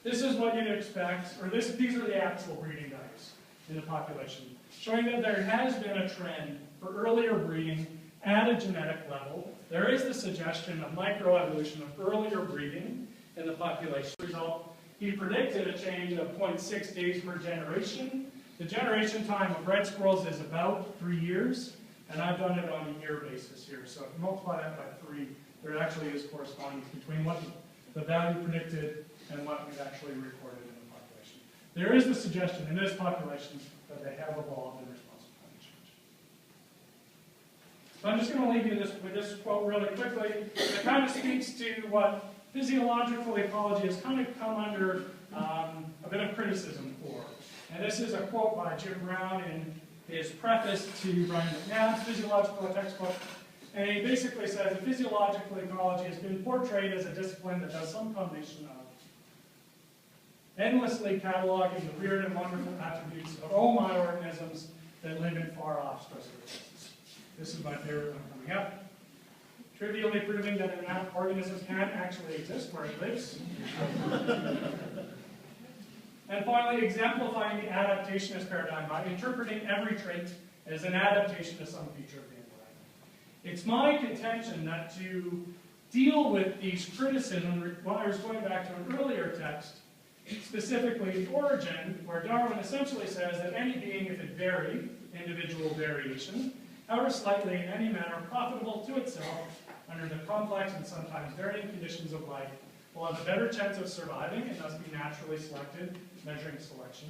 this is what you'd expect, or these are the actual breeding values in the population, showing that there has been a trend for earlier breeding at a genetic level. There is the suggestion of microevolution of earlier breeding in the population. Result, he predicted a change of 0.6 days per generation. The generation time of red squirrels is about 3 years, and I've done it on a year basis here. So if you multiply that by 3, there actually is correspondence between what the value predicted and what we've actually recorded in the population. There is the suggestion in this population that they have evolved in response to climate change. So I'm just going to leave you with this quote really quickly. It kind of speaks to what physiological ecology has kind of come under a bit of criticism for. And this is a quote by Jim Brown in his preface to Brian McNabb's physiological textbook. And he basically says that physiological ecology has been portrayed as a discipline that does some combination of endlessly cataloging the weird and wonderful attributes of all my organisms that live in far-off stressor places. This is my favorite one coming up. Trivially proving that an organism can actually exist where it lives. And finally, exemplifying the adaptationist paradigm by interpreting every trait as an adaptation to some feature of the environment. It's my contention that to deal with these criticisms requires going back to an earlier text, specifically The Origin, where Darwin essentially says that any being, if it varied, individual variation, however slightly in any manner profitable to itself under the complex and sometimes varying conditions of life, will have a better chance of surviving and thus be naturally selected, measuring selection.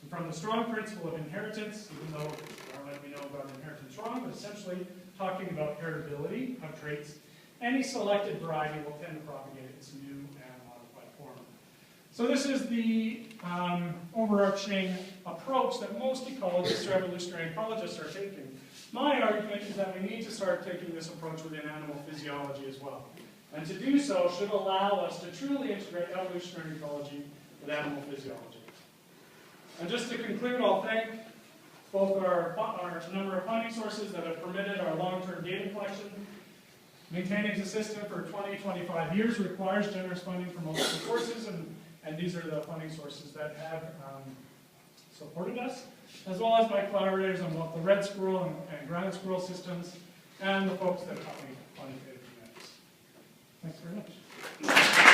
And from the strong principle of inheritance, even though we know about inheritance wrong, but essentially talking about heritability of traits, any selected variety will tend to propagate its new and modified form. So this is the overarching approach that most ecologists or evolutionary ecologists are taking. My argument is that we need to start taking this approach within animal physiology as well. And to do so should allow us to truly integrate evolutionary ecology with animal physiology. And just to conclude, I'll thank both our number of funding sources that have permitted our long-term data collection. Maintaining the system for 20-25 years requires generous funding from multiple sources, and these are the funding sources that have supported us, as well as my collaborators on both the red squirrel and ground squirrel systems, and the folks that helped me fund it. Thanks very much.